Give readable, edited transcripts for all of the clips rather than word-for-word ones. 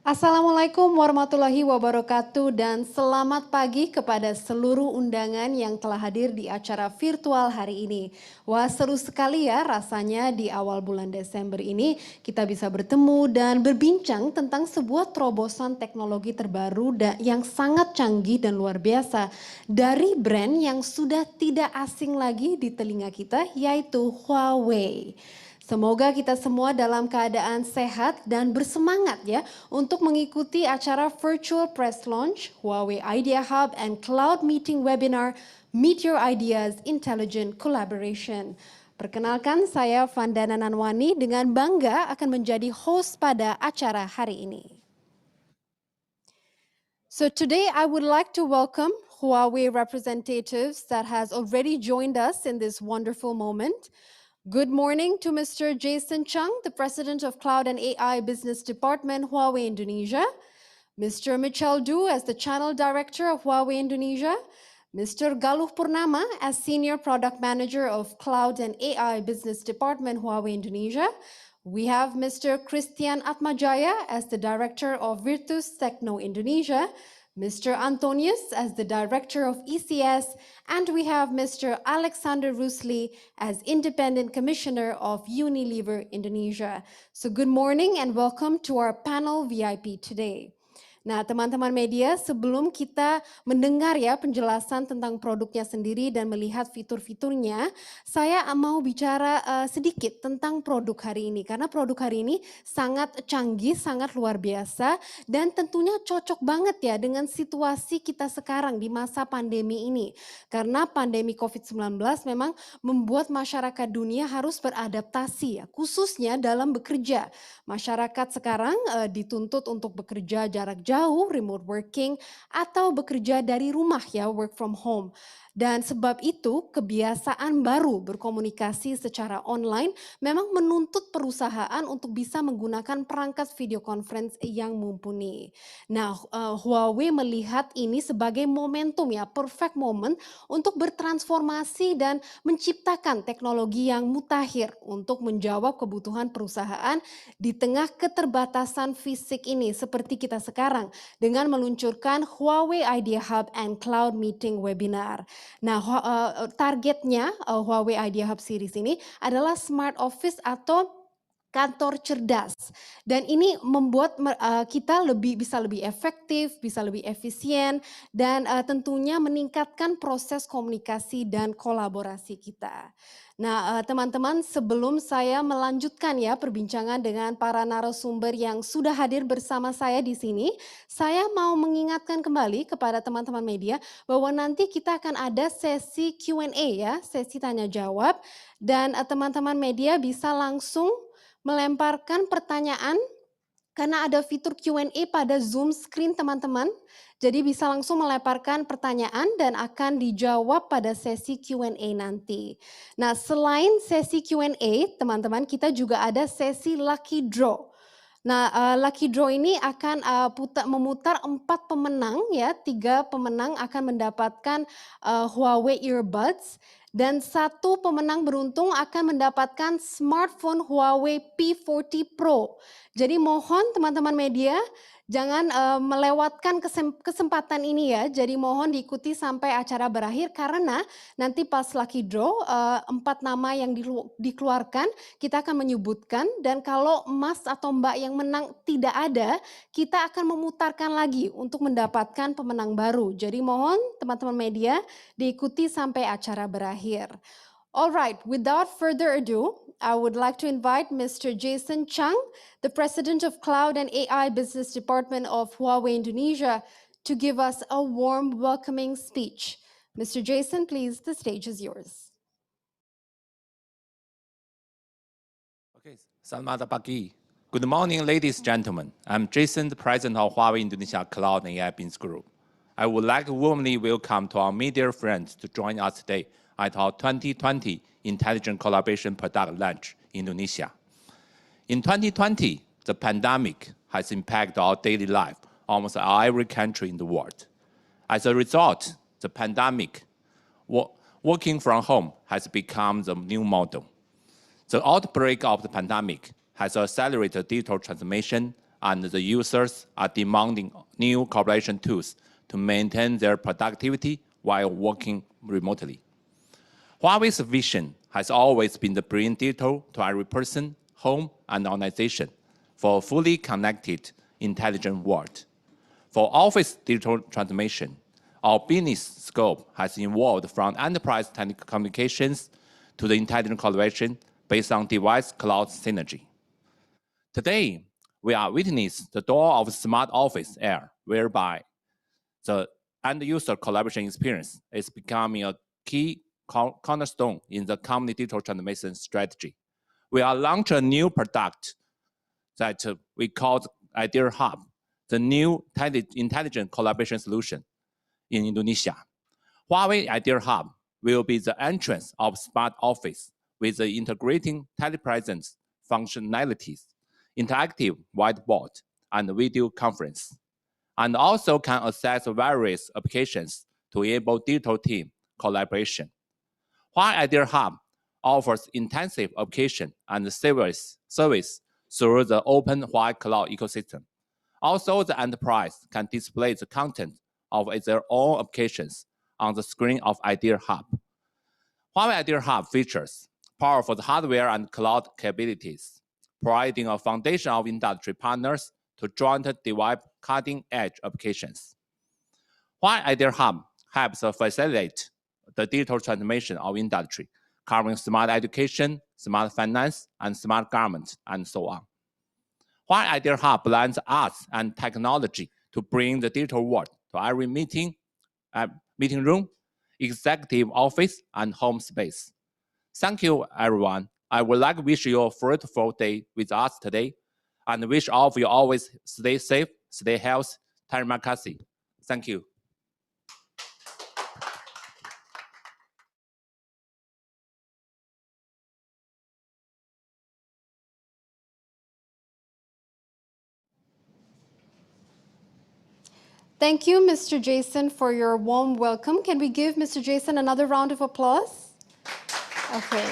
Assalamualaikum warahmatullahi wabarakatuh dan selamat pagi kepada seluruh undangan yang telah hadir di acara virtual hari ini. Wah, seru sekali ya rasanya di awal bulan Desember ini kita bisa bertemu dan berbincang tentang sebuah terobosan teknologi terbaru yang sangat canggih dan luar biasa dari brand yang sudah tidak asing lagi di telinga kita, yaitu Huawei. Semoga kita semua dalam keadaan sehat dan bersemangat ya untuk mengikuti acara virtual press launch Huawei Idea Hub and Cloud Meeting Webinar Meet Your Ideas Intelligent Collaboration. Perkenalkan, saya Vandana Nanwani dengan bangga akan menjadi host pada acara hari ini. So today I would like to welcome Huawei representatives that has already joined us in this wonderful moment. Good morning to Mr. Jason Chung, the President of Cloud and AI Business Department, Huawei Indonesia. Mr. Michel Du as the Channel Director of Huawei Indonesia. Mr. Galuh Purnama as Senior Product Manager of Cloud and AI Business Department, Huawei Indonesia. We have Mr. Christian Atmajaya as the Director of Virtus Techno Indonesia. Mr. Antonius as the Director of ECS, and we have Mr. Alexander Rusli as Independent Commissioner of Unilever Indonesia. So good morning and welcome to our panel VIP today. Nah, teman-teman media, sebelum kita mendengar ya penjelasan tentang produknya sendiri dan melihat fitur-fiturnya, saya mau bicara sedikit tentang produk hari ini. Karena produk hari ini sangat canggih, sangat luar biasa, dan tentunya cocok banget ya dengan situasi kita sekarang di masa pandemi ini. Karena pandemi COVID-19 memang membuat masyarakat dunia harus beradaptasi ya, khususnya dalam bekerja. Masyarakat sekarang dituntut untuk bekerja jarak jauh, remote working, atau bekerja dari rumah ya, work from home. Dan sebab itu kebiasaan baru berkomunikasi secara online memang menuntut perusahaan untuk bisa menggunakan perangkat video conference yang mumpuni. Nah, Huawei melihat ini sebagai momentum ya, perfect moment untuk bertransformasi dan menciptakan teknologi yang mutakhir untuk menjawab kebutuhan perusahaan di tengah keterbatasan fisik ini seperti kita sekarang dengan meluncurkan Huawei Idea Hub and Cloud Meeting Webinar. Nah, targetnya Huawei Idea Hub series ini adalah smart office atau kantor cerdas, dan ini membuat kita bisa lebih efektif, bisa lebih efisien, dan tentunya meningkatkan proses komunikasi dan kolaborasi kita. Nah, teman-teman, sebelum saya melanjutkan ya perbincangan dengan para narasumber yang sudah hadir bersama saya di sini, saya mau mengingatkan kembali kepada teman-teman media bahwa nanti kita akan ada sesi Q&A ya, sesi tanya jawab, dan teman-teman media bisa langsung melemparkan pertanyaan karena ada fitur Q&A pada Zoom screen teman-teman. Jadi bisa langsung melemparkan pertanyaan dan akan dijawab pada sesi Q&A nanti. Nah, selain sesi Q&A, teman-teman, kita juga ada sesi lucky draw. Nah, lucky draw ini akan memutar 4 pemenang ya, 3 pemenang akan mendapatkan Huawei earbuds dan 1 pemenang beruntung akan mendapatkan smartphone Huawei P40 Pro. Jadi mohon teman-teman media jangan melewatkan kesempatan ini ya. Jadi mohon diikuti sampai acara berakhir karena nanti pas lucky draw 4 nama yang dikeluarkan kita akan menyebutkan, dan kalau Mas atau Mbak yang menang tidak ada, kita akan memutarkan lagi untuk mendapatkan pemenang baru. Jadi mohon teman-teman media diikuti sampai acara berakhir. Alright, without further ado, I would like to invite Mr. Jason Chung, the President of Cloud and AI Business Department of Huawei Indonesia, to give us a warm welcoming speech. Mr. Jason, please, the stage is yours. Okay, selamat pagi. Good morning, ladies and gentlemen. I'm Jason, the President of Huawei Indonesia Cloud and AI Business Group. I would like to warmly welcome to our media friends to join us today at our 2020 Intelligent Collaboration Product Launch in Indonesia. In 2020, the pandemic has impacted our daily life, almost every country in the world. As a result, the pandemic, working from home has become the new model. The outbreak of the pandemic has accelerated digital transformation and the users are demanding new collaboration tools to maintain their productivity while working remotely. Huawei's vision has always been to bring digital to every person, home, and organization for a fully connected, intelligent world. For office digital transformation, our business scope has evolved from enterprise communications to the intelligent collaboration based on device cloud synergy. Today, we are witnessing the door of smart office era, whereby the end-user collaboration experience is becoming a key cornerstone in the company digital transformation strategy. We are launching a new product that we call Idea Hub, the new intelligent collaboration solution in Indonesia. Huawei Idea Hub will be the entrance of smart office with the integrating telepresence functionalities, interactive whiteboard, and video conference, and also can access various applications to enable digital team collaboration. Huawei Idea Hub offers intensive application and service through the open Huawei Cloud ecosystem. Also, the enterprise can display the content of their own applications on the screen of Idea Hub. Huawei Idea Hub features powerful hardware and cloud capabilities, providing a foundation of industry partners to jointly develop cutting-edge applications. Huawei Idea Hub helps facilitate the digital transformation of industry, covering smart education, smart finance, and smart government, and so on. Huawei Idea Hub blends arts and technology to bring the digital world to every meeting room, executive office, and home space. Thank you, everyone. I would like to wish you a fruitful day with us today, and wish all of you always stay safe, stay healthy. Terima kasih. Thank you. Thank you, Mr. Jason, for your warm welcome. Can we give Mr. Jason another round of applause? Okay.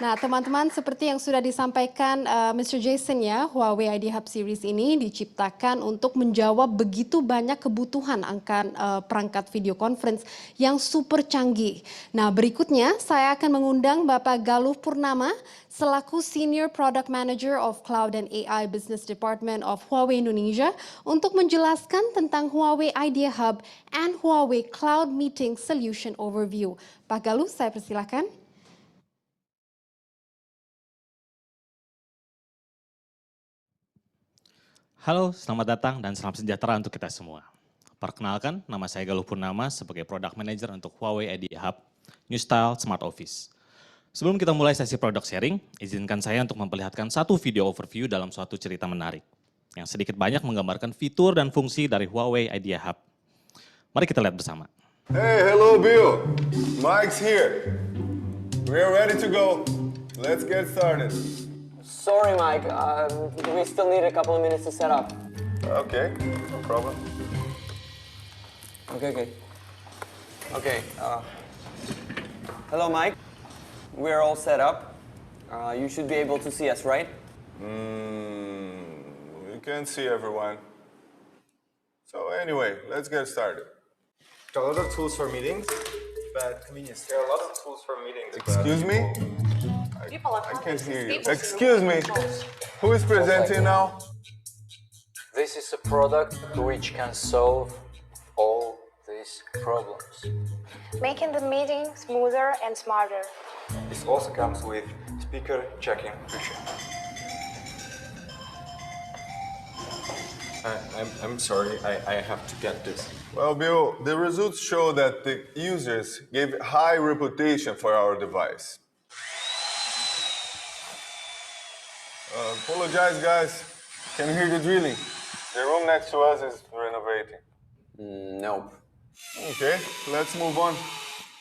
Nah, teman-teman, seperti yang sudah disampaikan Mr. Jason ya, Huawei Idea Hub Series ini diciptakan untuk menjawab begitu banyak kebutuhan akan perangkat video conference yang super canggih. Nah, berikutnya saya akan mengundang Bapak Galuh Purnama selaku Senior Product Manager of Cloud and AI Business Department of Huawei Indonesia untuk menjelaskan tentang Huawei Idea Hub and Huawei Cloud Meeting Solution Overview. Pak Galuh, saya persilakan. Halo, selamat datang dan salam sejahtera untuk kita semua. Perkenalkan, nama saya Galuh Purnama sebagai Product Manager untuk Huawei Idea Hub, New Style Smart Office. Sebelum kita mulai sesi product sharing, izinkan saya untuk memperlihatkan satu video overview dalam suatu cerita menarik, yang sedikit banyak menggambarkan fitur dan fungsi dari Huawei Idea Hub. Mari kita lihat bersama. Hey, hello Bill. Mike's here. We're ready to go. Let's get started. Sorry, Mike. We still need a couple of minutes to set up. Okay, no problem. Okay. Hello, Mike. We're all set up. You should be able to see us, right? We can't see everyone. So anyway, let's get started. There are a lot of tools for meetings, but convenience. There are a lot of tools for meetings. Excuse me? I can't hear you. Excuse me. Who is presenting now? This is a product which can solve all these problems. Making the meeting smoother and smarter. This also comes with speaker checking feature. I'm sorry, I have to get this. Well, Bill, the results show that the users gave high reputation for our device. Apologize, guys. Can you hear the drilling? The room next to us is renovating. Nope. Okay, let's move on.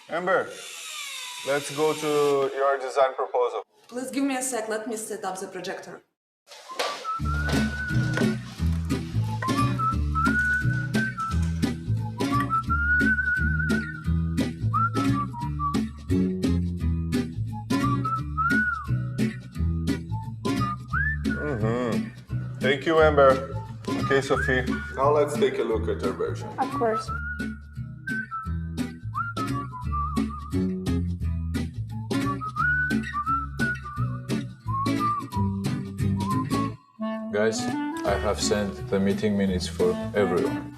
Amber, let's go to your design proposal. Please give me a sec, let me set up the projector. Thank you, Amber. Okay, Sophie. Now let's take a look at your version. Of course. Guys, I have sent the meeting minutes for everyone.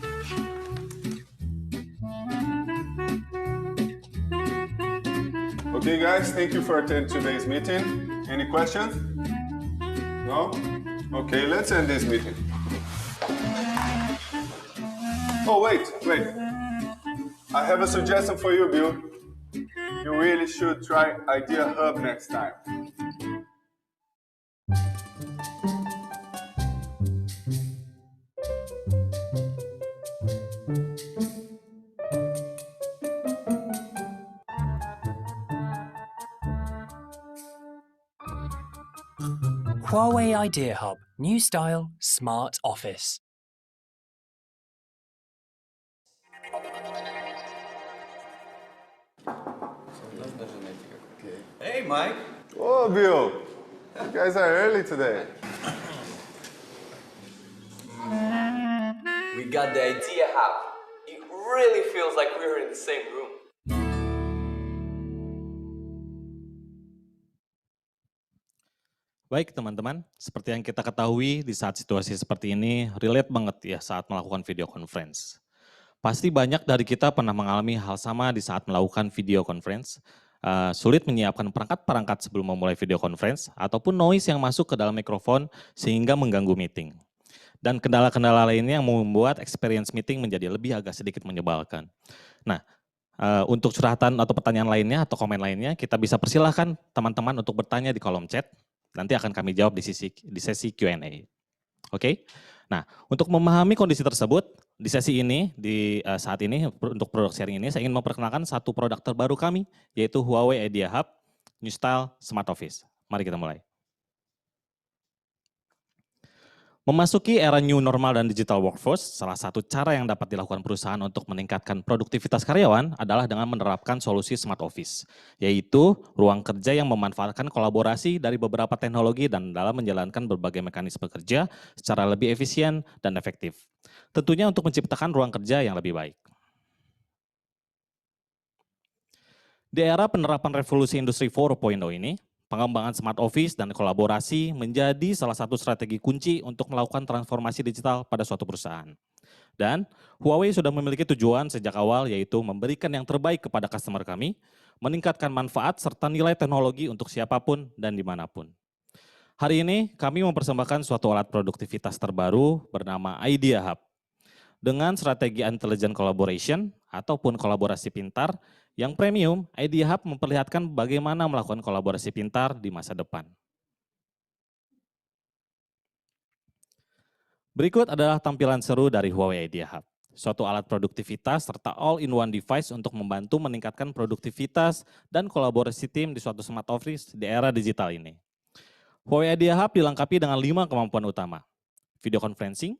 Okay, guys, thank you for attending today's meeting. Any questions? No? Okay, let's end this meeting. Oh, wait. I have a suggestion for you, Bill. You really should try Idea Hub next time. Huawei Idea Hub, new style, smart office. Hey, Mike. Oh, Bill. You guys are early today. We got the Idea Hub. It really feels like we're in the same room. Baik teman-teman, seperti yang kita ketahui di saat situasi seperti ini, relate banget ya saat melakukan video conference. Pasti banyak dari kita pernah mengalami hal sama di saat melakukan video conference. Sulit menyiapkan perangkat-perangkat sebelum memulai video conference, ataupun noise yang masuk ke dalam mikrofon sehingga mengganggu meeting. Dan kendala-kendala lainnya yang membuat experience meeting menjadi lebih agak sedikit menyebalkan. Nah, untuk curhatan atau pertanyaan lainnya atau komen lainnya, kita bisa persilahkan teman-teman untuk bertanya di kolom chat. Nanti akan kami jawab di sesi Q&A. Oke? Nah, untuk memahami kondisi tersebut, di sesi ini, saat ini, untuk produk sharing ini, saya ingin memperkenalkan satu produk terbaru kami, yaitu Huawei Idea Hub New Style Smart Office. Mari kita mulai. Memasuki era new normal dan digital workforce, salah satu cara yang dapat dilakukan perusahaan untuk meningkatkan produktivitas karyawan adalah dengan menerapkan solusi smart office, yaitu ruang kerja yang memanfaatkan kolaborasi dari beberapa teknologi dan dalam menjalankan berbagai mekanisme kerja secara lebih efisien dan efektif. Tentunya untuk menciptakan ruang kerja yang lebih baik. Di era penerapan revolusi industri 4.0 ini, pengembangan smart office dan kolaborasi menjadi salah satu strategi kunci untuk melakukan transformasi digital pada suatu perusahaan. Dan Huawei sudah memiliki tujuan sejak awal, yaitu memberikan yang terbaik kepada customer kami, meningkatkan manfaat serta nilai teknologi untuk siapapun dan dimanapun. Hari ini kami mempersembahkan suatu alat produktivitas terbaru bernama Idea Hub. Dengan strategi intelligent collaboration ataupun kolaborasi pintar, yang premium, Idea Hub memperlihatkan bagaimana melakukan kolaborasi pintar di masa depan. Berikut adalah tampilan seru dari Huawei Idea Hub. Suatu alat produktivitas serta all-in-one device untuk membantu meningkatkan produktivitas dan kolaborasi tim di suatu smart office di era digital ini. Huawei Idea Hub dilengkapi dengan 5 kemampuan utama. Video conferencing,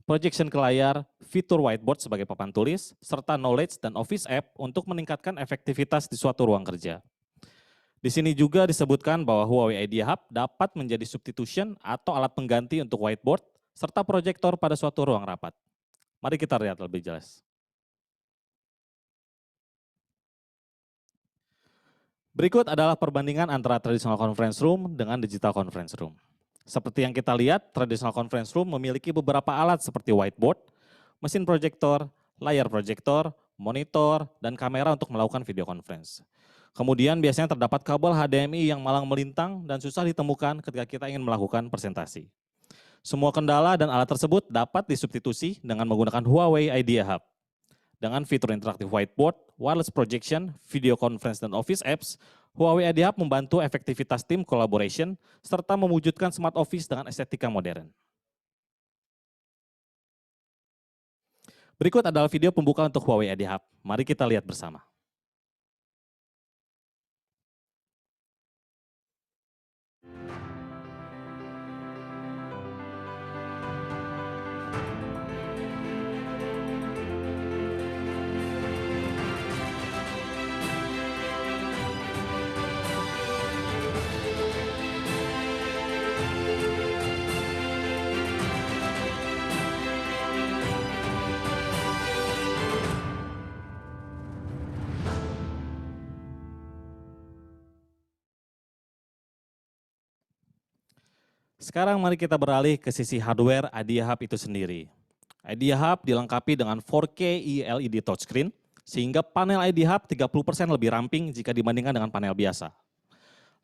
projection ke layar, fitur whiteboard sebagai papan tulis, serta knowledge dan office app untuk meningkatkan efektivitas di suatu ruang kerja. Di sini juga disebutkan bahwa Huawei Idea Hub dapat menjadi substitution atau alat pengganti untuk whiteboard, serta proyektor pada suatu ruang rapat. Mari kita lihat lebih jelas. Berikut adalah perbandingan antara traditional conference room dengan digital conference room. Seperti yang kita lihat, traditional conference room memiliki beberapa alat seperti whiteboard, mesin proyektor, layar proyektor, monitor, dan kamera untuk melakukan video conference. Kemudian biasanya terdapat kabel HDMI yang malang melintang dan susah ditemukan ketika kita ingin melakukan presentasi. Semua kendala dan alat tersebut dapat disubstitusi dengan menggunakan Huawei Idea Hub. Dengan fitur interaktif whiteboard, wireless projection, video conference, dan office apps, Huawei Idea Hub membantu efektivitas tim collaboration serta mewujudkan smart office dengan estetika modern. Berikut adalah video pembuka untuk Huawei Idea Hub. Mari kita lihat bersama. Sekarang mari kita beralih ke sisi hardware Idea Hub itu sendiri. Idea Hub dilengkapi dengan 4K LED touchscreen, sehingga panel Idea Hub 30% lebih ramping jika dibandingkan dengan panel biasa.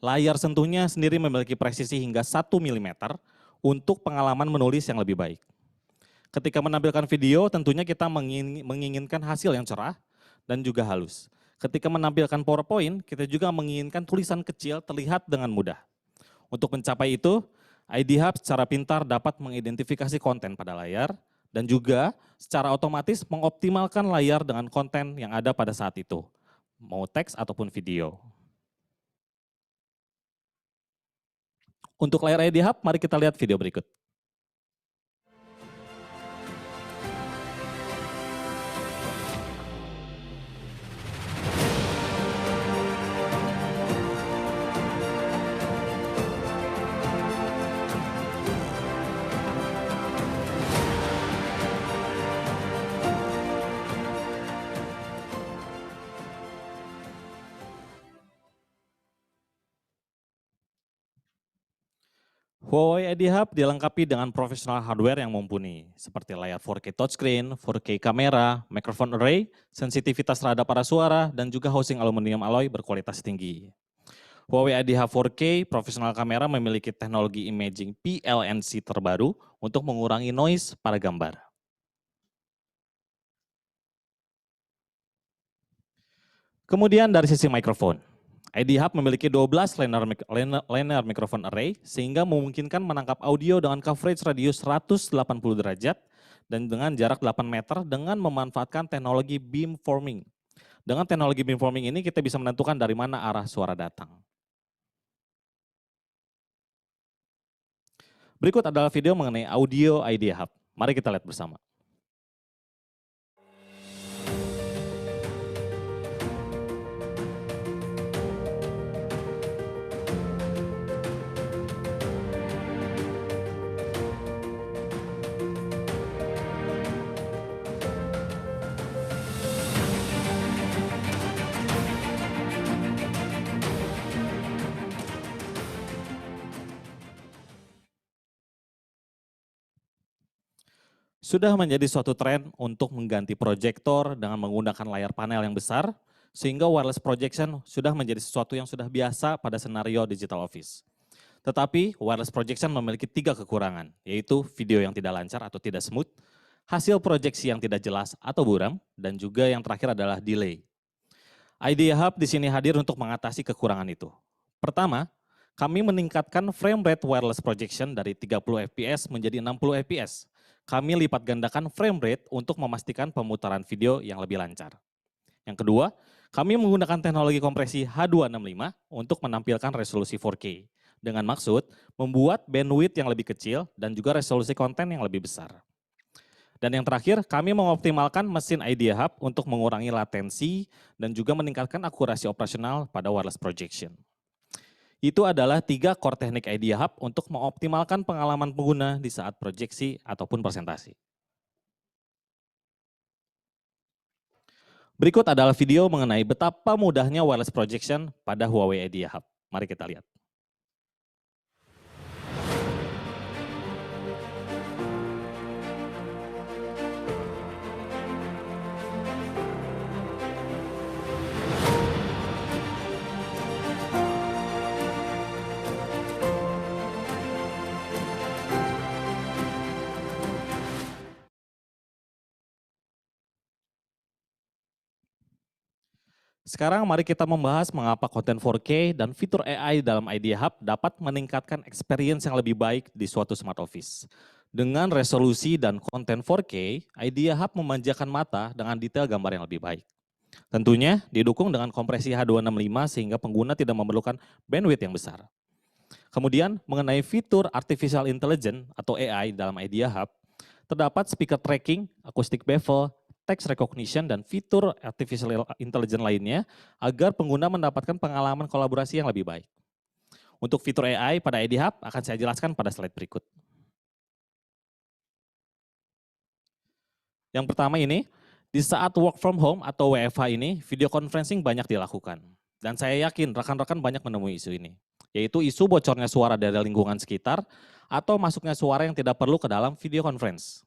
Layar sentuhnya sendiri memiliki presisi hingga 1 mm untuk pengalaman menulis yang lebih baik. Ketika menampilkan video, tentunya kita menginginkan hasil yang cerah dan juga halus. Ketika menampilkan PowerPoint, kita juga menginginkan tulisan kecil terlihat dengan mudah. Untuk mencapai itu, Idea Hub secara pintar dapat mengidentifikasi konten pada layar dan juga secara otomatis mengoptimalkan layar dengan konten yang ada pada saat itu, mau teks ataupun video. Untuk layar Idea Hub, mari kita lihat video berikut. Huawei Idea Hub dilengkapi dengan profesional hardware yang mumpuni, seperti layar 4K touchscreen, 4K kamera, microphone array, sensitivitas terhadap arah suara, dan juga housing aluminium alloy berkualitas tinggi. Huawei Idea Hub 4K profesional kamera memiliki teknologi imaging PLNC terbaru untuk mengurangi noise pada gambar. Kemudian dari sisi mikrofon. Idea Hub memiliki 12 linear microphone array sehingga memungkinkan menangkap audio dengan coverage radius 180 derajat dan dengan jarak 8 meter dengan memanfaatkan teknologi beamforming. Dengan teknologi beamforming ini kita bisa menentukan dari mana arah suara datang. Berikut adalah video mengenai audio Idea Hub. Mari kita lihat bersama. Sudah menjadi suatu tren untuk mengganti proyektor dengan menggunakan layar panel yang besar, sehingga wireless projection sudah menjadi sesuatu yang sudah biasa pada senario digital office. Tetapi wireless projection memiliki 3 kekurangan, yaitu video yang tidak lancar atau tidak smooth, hasil proyeksi yang tidak jelas atau buram, dan juga yang terakhir adalah delay. Idea Hub di sini hadir untuk mengatasi kekurangan itu. Pertama, kami meningkatkan frame rate wireless projection dari 30 fps menjadi 60 fps. Kami lipat gandakan frame rate untuk memastikan pemutaran video yang lebih lancar. Yang kedua, kami menggunakan teknologi kompresi H265 untuk menampilkan resolusi 4K. Dengan maksud membuat bandwidth yang lebih kecil dan juga resolusi konten yang lebih besar. Dan yang terakhir, kami mengoptimalkan mesin Idea Hub untuk mengurangi latensi dan juga meningkatkan akurasi operasional pada wireless projection. Itu adalah 3 core teknik Idea Hub untuk mengoptimalkan pengalaman pengguna di saat proyeksi ataupun presentasi. Berikut adalah video mengenai betapa mudahnya wireless projection pada Huawei Idea Hub. Mari kita lihat. Sekarang mari kita membahas mengapa konten 4K dan fitur AI dalam Idea Hub dapat meningkatkan experience yang lebih baik di suatu smart office. Dengan resolusi dan konten 4K, Idea Hub memanjakan mata dengan detail gambar yang lebih baik. Tentunya didukung dengan kompresi H265 sehingga pengguna tidak memerlukan bandwidth yang besar. Kemudian mengenai fitur Artificial Intelligence atau AI dalam Idea Hub, terdapat speaker tracking, acoustic bevel, text recognition, dan fitur artificial intelligence lainnya agar pengguna mendapatkan pengalaman kolaborasi yang lebih baik. Untuk fitur AI pada Idea Hub akan saya jelaskan pada slide berikut. Yang pertama ini, di saat work from home atau WFH ini, video conferencing banyak dilakukan. Dan saya yakin rekan-rekan banyak menemui isu ini. yaitu isu bocornya suara dari lingkungan sekitar atau masuknya suara yang tidak perlu ke dalam video conference.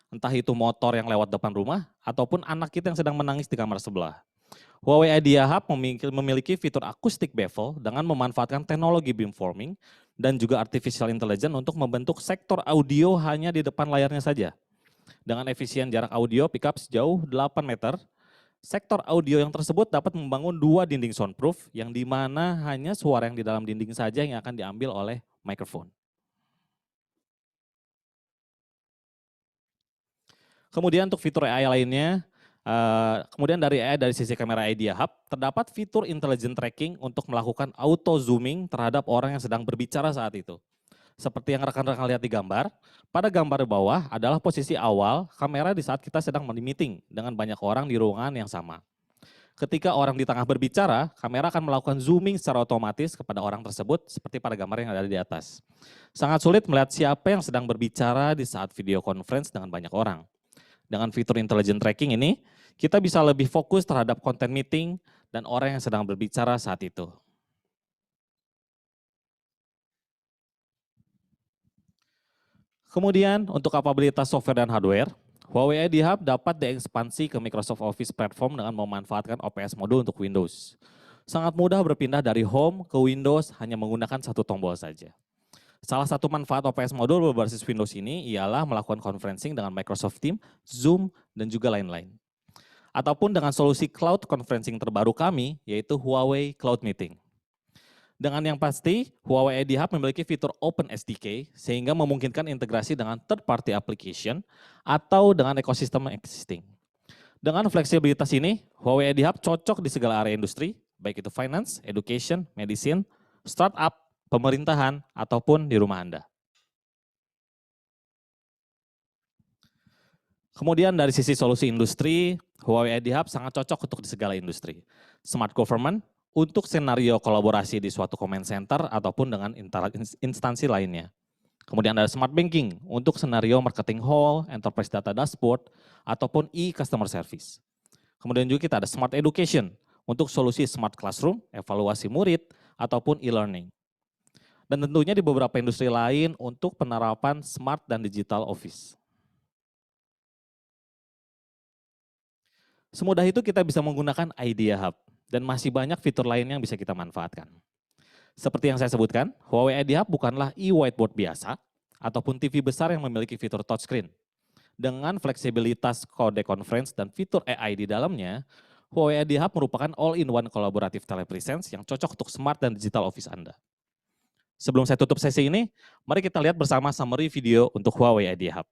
Entah itu motor yang lewat depan rumah ataupun anak kita yang sedang menangis di kamar sebelah. Huawei Idea Hub memiliki fitur acoustic bevel dengan memanfaatkan teknologi beamforming dan juga artificial intelligence untuk membentuk sektor audio hanya di depan layarnya saja. Dengan efisien jarak audio pickup sejauh 8 meter, sektor audio yang tersebut dapat membangun 2 dinding soundproof yang dimana hanya suara yang di dalam dinding saja yang akan diambil oleh mikrofon. Kemudian untuk fitur AI lainnya, kemudian dari AI dari sisi kamera Idea Hub, terdapat fitur intelligent tracking untuk melakukan auto zooming terhadap orang yang sedang berbicara saat itu. Seperti yang rekan-rekan lihat di gambar, pada gambar bawah adalah posisi awal kamera di saat kita sedang meeting dengan banyak orang di ruangan yang sama. Ketika orang di tengah berbicara, kamera akan melakukan zooming secara otomatis kepada orang tersebut seperti pada gambar yang ada di atas. Sangat sulit melihat siapa yang sedang berbicara di saat video conference dengan banyak orang. Dengan fitur intelligent tracking ini, kita bisa lebih fokus terhadap konten meeting dan orang yang sedang berbicara saat itu. Kemudian untuk kapabilitas software dan hardware, Huawei Idea Hub dapat diekspansi ke Microsoft Office Platform dengan memanfaatkan OPS modul untuk Windows. Sangat mudah berpindah dari Home ke Windows hanya menggunakan satu tombol saja. Salah satu manfaat OPS modul berbasis Windows ini ialah melakukan conferencing dengan Microsoft Teams, Zoom, dan juga lain-lain. Ataupun dengan solusi cloud conferencing terbaru kami, yaitu Huawei Cloud Meeting. Dengan yang pasti, Huawei Idea Hub memiliki fitur Open SDK sehingga memungkinkan integrasi dengan third-party application atau dengan ekosistem existing. Dengan fleksibilitas ini, Huawei Idea Hub cocok di segala area industri, baik itu finance, education, medicine, startup, pemerintahan, ataupun di rumah Anda. Kemudian dari sisi solusi industri, Huawei Idea Hub sangat cocok untuk di segala industri. Smart government, untuk senario kolaborasi di suatu command center ataupun dengan instansi lainnya. Kemudian ada smart banking untuk senario marketing hall, enterprise data dashboard, ataupun e-customer service. Kemudian juga kita ada smart education untuk solusi smart classroom, evaluasi murid, ataupun e-learning. Dan tentunya di beberapa industri lain untuk penerapan smart dan digital office. Semudah itu kita bisa menggunakan Idea Hub. Dan masih banyak fitur lain yang bisa kita manfaatkan. Seperti yang saya sebutkan, Huawei Idea Hub bukanlah e-whiteboard biasa ataupun TV besar yang memiliki fitur touchscreen. Dengan fleksibilitas kode conference dan fitur AI di dalamnya, Huawei Idea Hub merupakan all-in-one collaborative telepresence yang cocok untuk smart dan digital office Anda. Sebelum saya tutup sesi ini, mari kita lihat bersama summary video untuk Huawei Idea Hub.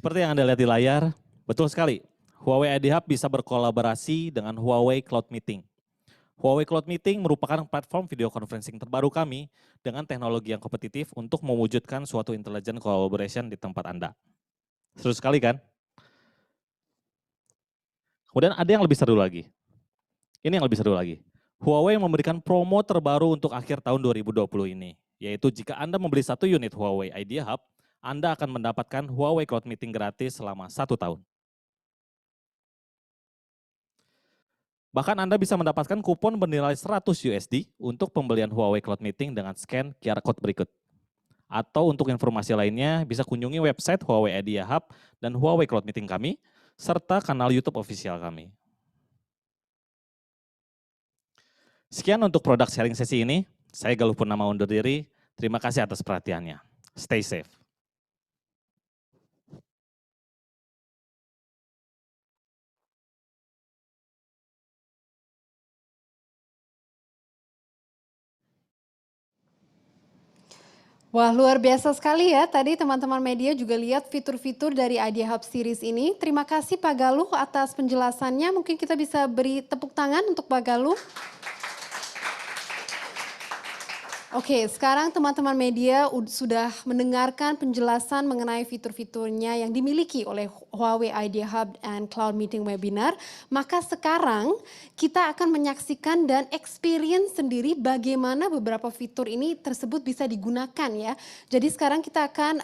Seperti yang Anda lihat di layar, betul sekali. Huawei Idea Hub bisa berkolaborasi dengan Huawei Cloud Meeting. Huawei Cloud Meeting merupakan platform video conferencing terbaru kami dengan teknologi yang kompetitif untuk mewujudkan suatu intelligent collaboration di tempat Anda. Seru sekali kan? Kemudian ada yang lebih seru lagi. Ini yang lebih seru lagi. Huawei memberikan promo terbaru untuk akhir tahun 2020 ini, yaitu jika Anda membeli 1 unit Huawei Idea Hub, Anda akan mendapatkan Huawei Cloud Meeting gratis selama 1 tahun. Bahkan Anda bisa mendapatkan kupon bernilai 100 USD untuk pembelian Huawei Cloud Meeting dengan scan QR Code berikut. Atau untuk informasi lainnya bisa kunjungi website Huawei Idea Hub dan Huawei Cloud Meeting kami, serta kanal YouTube official kami. Sekian untuk produk sharing sesi ini. Saya Galuh Purnama undur diri. Terima kasih atas perhatiannya. Stay safe. Wah, luar biasa sekali ya. Tadi teman-teman media juga lihat fitur-fitur dari Idea Hub Series ini. Terima kasih Pak Galuh atas penjelasannya. Mungkin kita bisa beri tepuk tangan untuk Pak Galuh. Oke, sekarang teman-teman media sudah mendengarkan penjelasan mengenai fitur-fiturnya yang dimiliki oleh Huawei Idea Hub and Cloud Meeting Webinar. Maka sekarang kita akan menyaksikan dan experience sendiri bagaimana beberapa fitur ini tersebut bisa digunakan ya. Jadi sekarang kita akan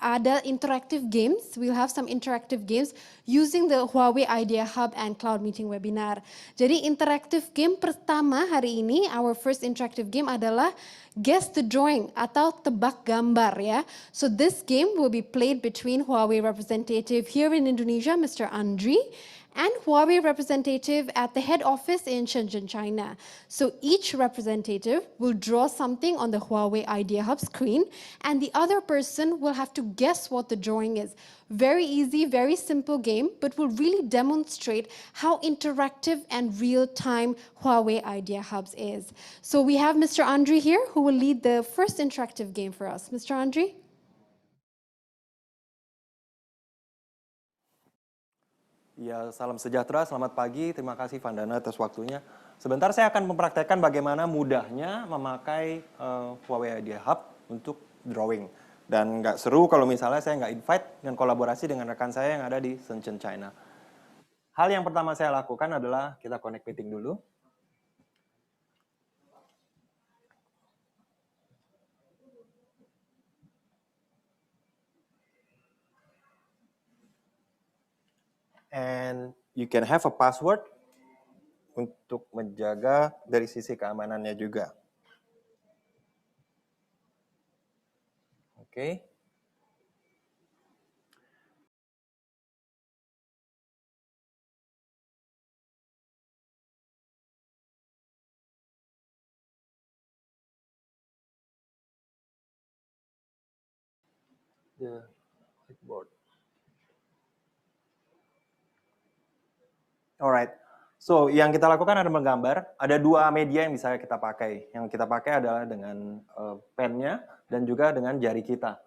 ada interactive games. We'll have some interactive games using the Huawei Idea Hub and Cloud Meeting Webinar. Jadi interactive game pertama hari ini, our first interactive game adalah Guess the Drawing atau tebak gambar ya. So this game will be played between Huawei representative here in Indonesia, Mr. Andri, and Huawei representative at the head office in Shenzhen, China. So each representative will draw something on the Huawei Idea Hub screen, and the other person will have to guess what the drawing is. Very easy, very simple game, but will really demonstrate how interactive and real-time Huawei Idea Hubs is. So we have Mr. Andri here who will lead the first interactive game for us. Mr. Andri? Ya, salam sejahtera, selamat pagi. Terima kasih Vandana atas waktunya. Sebentar saya akan mempraktekkan bagaimana mudahnya memakai Huawei Idea Hub untuk drawing. Dan nggak seru kalau misalnya saya nggak invite dan kolaborasi dengan rekan saya yang ada di Shenzhen, China. Hal yang pertama saya lakukan adalah kita connect meeting dulu. And you can have a password untuk menjaga dari sisi keamanannya juga. Oke. The whiteboard. Alright. So, yang kita lakukan adalah menggambar. Ada dua media yang bisa kita pakai. Yang kita pakai adalah dengan pennya dan juga dengan jari kita.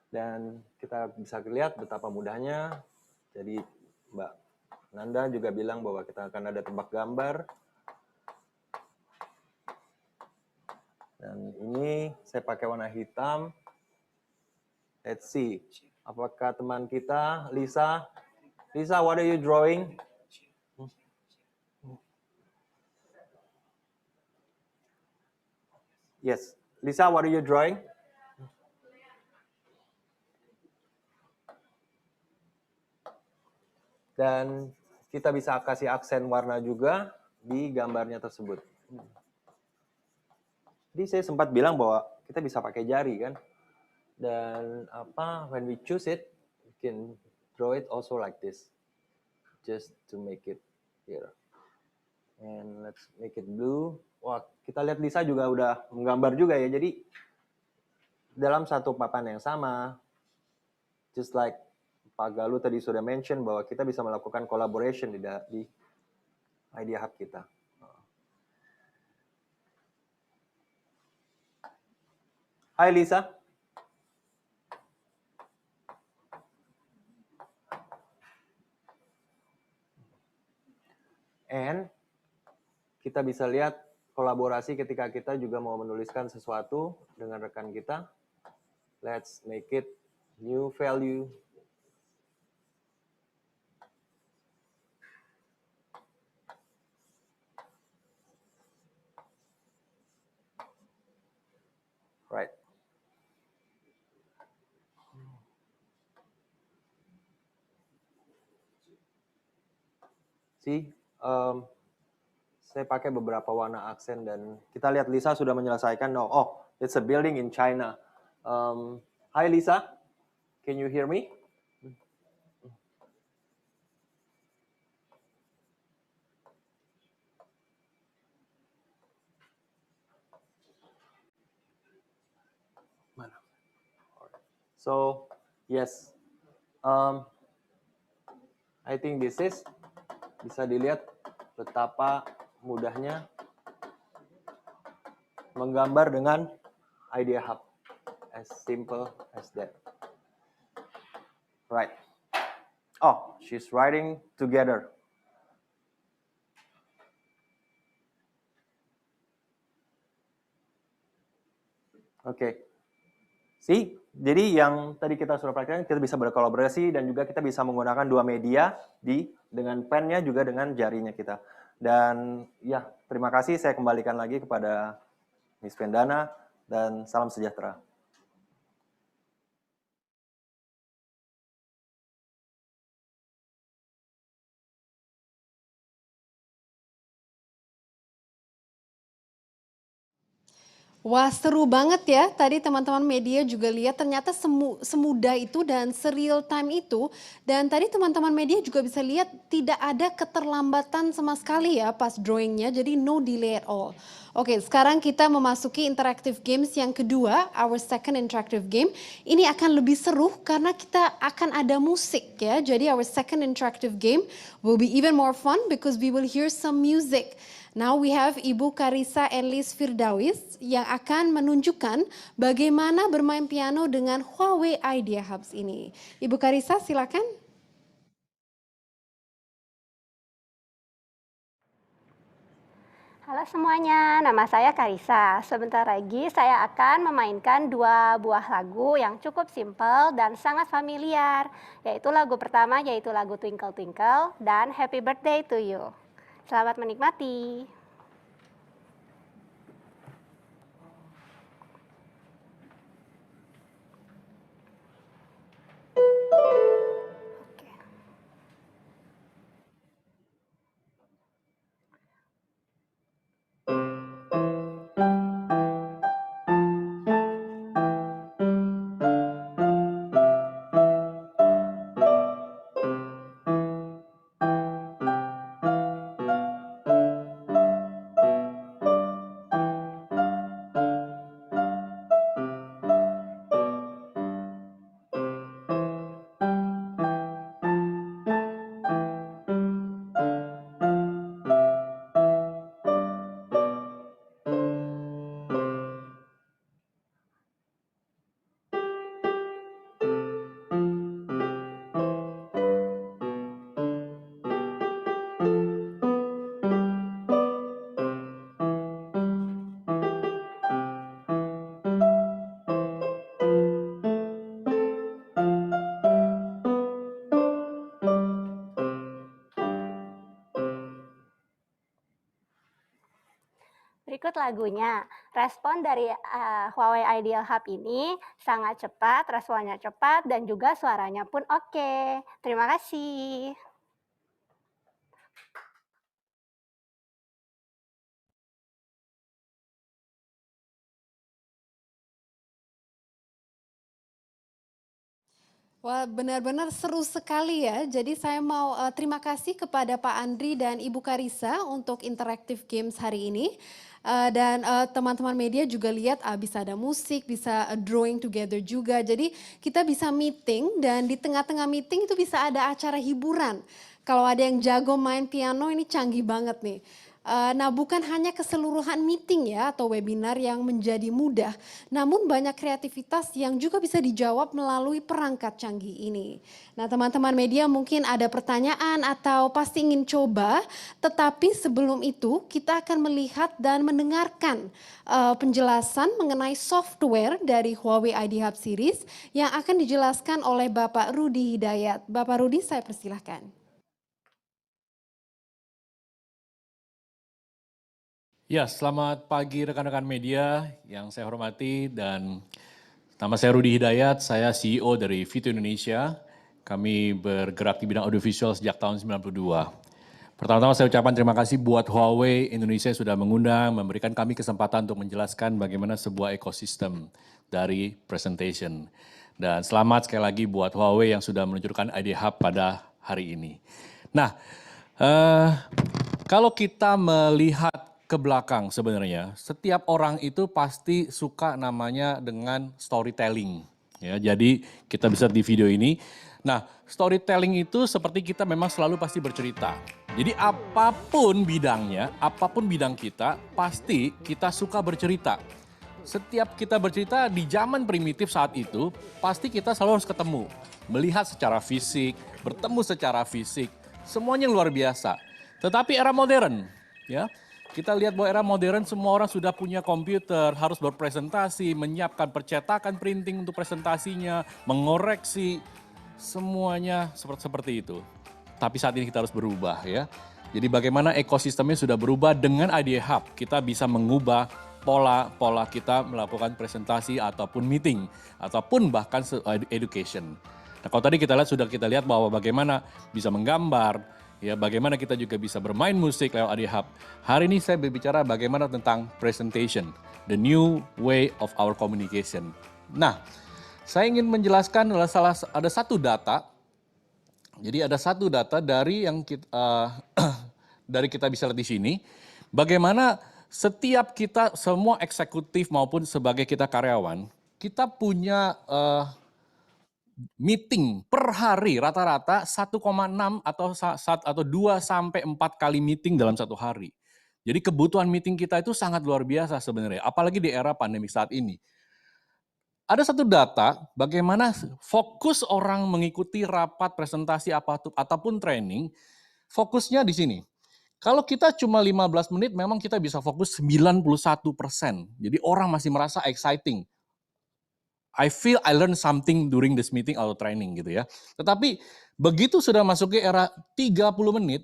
Dan kita bisa lihat betapa mudahnya. Jadi Mbak Nanda juga bilang bahwa kita akan ada tebak gambar. Dan ini saya pakai warna hitam. Let's see. Apakah teman kita, Lisa? Lisa, what are you drawing? Yes. Lisa, what are you drawing? Dan kita bisa kasih aksen warna juga di gambarnya tersebut. Jadi saya sempat bilang bahwa kita bisa pakai jari kan. Dan when we choose it, we can draw it also like this. Just to make it here. And let's make it blue. Wah, kita lihat Lisa juga udah menggambar juga ya. Jadi dalam satu papan yang sama, just like Pak Galuh tadi sudah mention bahwa kita bisa melakukan collaboration di Idea Hub kita. Hai Lisa. And kita bisa lihat kolaborasi ketika kita juga mau menuliskan sesuatu dengan rekan kita. Let's make it new value. Right. See, saya pakai beberapa warna aksen dan kita lihat Lisa sudah menyelesaikan. No, oh, it's a building in China. Hi Lisa, can you hear me? So yes, I think this is bisa dilihat betapa mudahnya menggambar dengan Idea Hub, as simple as that. Right. Oh, she's writing together. Oke. See, jadi yang tadi kita sudah praktekkan, kita bisa berkolaborasi dan juga kita bisa menggunakan dua media dengan pennya juga dengan jarinya kita. Dan ya, terima kasih. Saya kembalikan lagi kepada Miss Pendana dan salam sejahtera. Wah, seru banget ya. Tadi teman-teman media juga lihat ternyata semudah itu dan real time itu. Dan tadi teman-teman media juga bisa lihat tidak ada keterlambatan sama sekali ya pas drawingnya. Jadi no delay at all. Oke, sekarang kita memasuki interactive games yang kedua, our second interactive game. Ini akan lebih seru karena kita akan ada musik ya. Jadi our second interactive game will be even more fun because we will hear some music. Now we have Ibu Karissa Enlis Firdawis yang akan menunjukkan bagaimana bermain piano dengan Huawei Idea Hubs ini. Ibu Karissa silakan. Halo semuanya, nama saya Karissa. Sebentar lagi saya akan memainkan dua buah lagu yang cukup simpel dan sangat familiar. Yaitu lagu pertama yaitu lagu Twinkle Twinkle dan Happy Birthday to You. Selamat menikmati. Berikut lagunya. Respon dari Huawei Ideal Hub ini sangat cepat, responnya cepat, dan juga suaranya pun oke. Terima kasih. Wah, benar-benar seru sekali ya. Jadi saya mau terima kasih kepada Pak Andri dan Ibu Karissa untuk interactive games hari ini. Dan teman-teman media juga lihat bisa ada musik, bisa drawing together juga. Jadi kita bisa meeting dan di tengah-tengah meeting itu bisa ada acara hiburan. Kalau ada yang jago main piano ini canggih banget nih. Nah, bukan hanya keseluruhan meeting ya atau webinar yang menjadi mudah, namun banyak kreativitas yang juga bisa dijawab melalui perangkat canggih ini. Nah, teman-teman media mungkin ada pertanyaan atau pasti ingin coba, tetapi sebelum itu kita akan melihat dan mendengarkan penjelasan mengenai software dari Huawei ID Hub Series yang akan dijelaskan oleh Bapak Rudi Hidayat. Bapak Rudi, saya persilahkan. Ya, selamat pagi rekan-rekan media yang saya hormati dan nama saya Rudi Hidayat, saya CEO dari Vito Indonesia. Kami bergerak di bidang audiovisual sejak tahun 92. Pertama-tama saya ucapkan terima kasih buat Huawei Indonesia yang sudah mengundang, memberikan kami kesempatan untuk menjelaskan bagaimana sebuah ekosistem dari presentation. Dan selamat sekali lagi buat Huawei yang sudah meluncurkan Idea Hub pada hari ini. Nah, kalau kita melihat ke belakang sebenarnya, setiap orang itu pasti suka namanya dengan storytelling. Ya, jadi kita bisa di video ini. Nah, storytelling itu seperti kita memang selalu pasti bercerita. Jadi apapun bidangnya, apapun bidang kita, pasti kita suka bercerita. Setiap kita bercerita di zaman primitif saat itu, pasti kita selalu harus ketemu. Melihat secara fisik, bertemu secara fisik, semuanya luar biasa. Tetapi era modern, ya, kita lihat bahwa era modern semua orang sudah punya komputer, harus berpresentasi, menyiapkan percetakan printing untuk presentasinya, mengoreksi, semuanya seperti itu. Tapi saat ini kita harus berubah, ya. Jadi bagaimana ekosistemnya sudah berubah dengan Idea Hub, kita bisa mengubah pola kita melakukan presentasi ataupun meeting, ataupun bahkan education. Nah, kalau tadi sudah kita lihat bahwa bagaimana bisa menggambar, ya bagaimana kita juga bisa bermain musik lewat Idea Hub. Hari ini saya berbicara bagaimana tentang presentation, the new way of our communication. Nah, saya ingin menjelaskan ada satu data. Jadi ada satu data dari yang dari kita bisa lihat di sini, bagaimana setiap kita semua eksekutif maupun sebagai kita karyawan, kita punya meeting per hari rata-rata 1,6 atau 2 sampai 4 kali meeting dalam satu hari. Jadi kebutuhan meeting kita itu sangat luar biasa sebenarnya, apalagi di era pandemi saat ini. Ada satu data bagaimana fokus orang mengikuti rapat, presentasi ataupun training, fokusnya di sini. Kalau kita cuma 15 menit memang kita bisa fokus 91%. Jadi orang masih merasa exciting. I feel I learn something during this meeting atau training gitu ya. Tetapi begitu sudah masuk ke era 30 menit,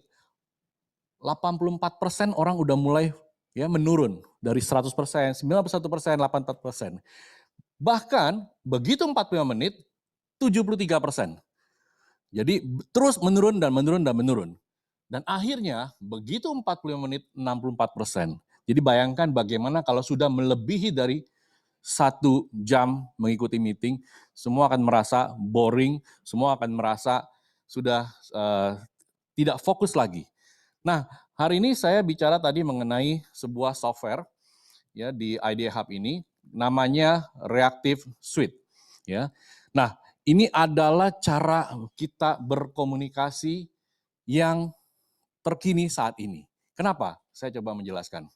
84% orang udah mulai ya menurun dari 100%, 91%, 84%. Bahkan begitu 45 menit, 73%. Jadi terus menurun dan menurun dan menurun. Dan akhirnya begitu 45 menit 64%. Jadi bayangkan bagaimana kalau sudah melebihi dari 1 jam mengikuti meeting, semua akan merasa boring, semua akan merasa sudah tidak fokus lagi. Nah, hari ini saya bicara tadi mengenai sebuah software ya di Idea Hub ini, namanya Reactive Suite. Ya, nah ini adalah cara kita berkomunikasi yang terkini saat ini. Kenapa? Saya coba menjelaskan.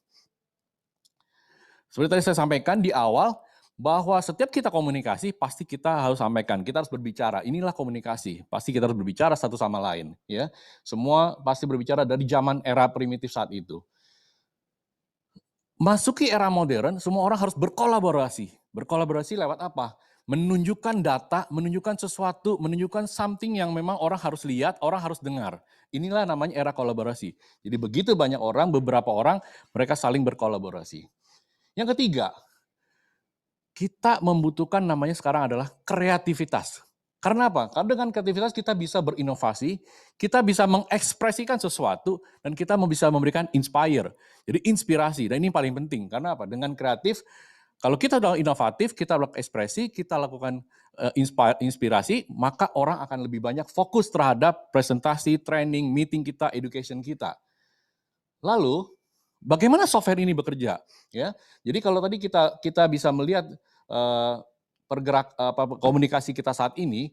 Seperti tadi saya sampaikan di awal, bahwa setiap kita komunikasi pasti kita harus sampaikan, kita harus berbicara. Inilah komunikasi, pasti kita harus berbicara satu sama lain. Ya, semua pasti berbicara dari zaman era primitif saat itu. Masuki era modern, semua orang harus berkolaborasi. Berkolaborasi lewat apa? Menunjukkan data, menunjukkan sesuatu, menunjukkan something yang memang orang harus lihat, orang harus dengar. Inilah namanya era kolaborasi. Jadi begitu banyak orang, beberapa orang, mereka saling berkolaborasi. Yang ketiga, kita membutuhkan namanya sekarang adalah kreativitas. Karena apa? Karena dengan kreativitas kita bisa berinovasi, kita bisa mengekspresikan sesuatu, dan kita bisa memberikan inspire. Jadi inspirasi, dan ini paling penting. Karena apa? Dengan kreatif, kalau kita sudah inovatif, kita berekspresi, kita lakukan inspirasi, maka orang akan lebih banyak fokus terhadap presentasi, training, meeting kita, education kita. Lalu, bagaimana software ini bekerja? Ya, jadi kalau tadi kita bisa melihat komunikasi kita saat ini,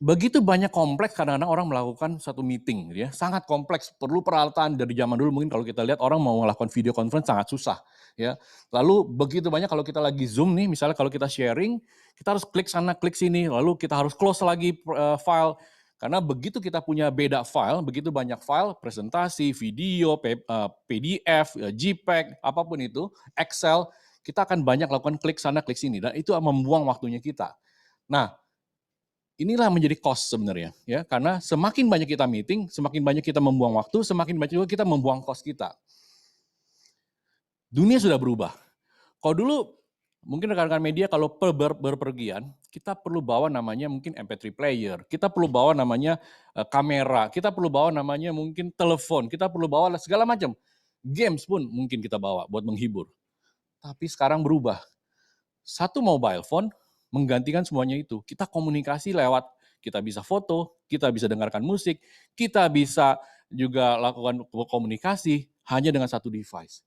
begitu banyak kompleks kadang-kadang orang melakukan satu meeting, ya sangat kompleks, perlu peralatan dari zaman dulu mungkin kalau kita lihat orang mau melakukan video conference sangat susah, ya. Lalu begitu banyak kalau kita lagi Zoom nih, misalnya kalau kita sharing, kita harus klik sana, klik sini, lalu kita harus close lagi file. Karena begitu kita punya beda file, begitu banyak file, presentasi, video, PDF, JPEG, apapun itu, Excel, kita akan banyak lakukan klik sana, klik sini, dan itu membuang waktunya kita. Nah, inilah menjadi cost sebenarnya, ya, karena semakin banyak kita meeting, semakin banyak kita membuang waktu, semakin banyak juga kita membuang cost kita. Dunia sudah berubah. Kalau dulu Mungkin rekan-rekan media kalau berpergian, kita perlu bawa namanya mungkin MP3 player, kita perlu bawa namanya kamera, kita perlu bawa namanya mungkin telepon, kita perlu bawa segala macam. Games pun mungkin kita bawa buat menghibur. Tapi sekarang berubah. Satu mobile phone menggantikan semuanya itu. Kita komunikasi lewat, kita bisa foto, kita bisa dengarkan musik, kita bisa juga lakukan komunikasi hanya dengan satu device.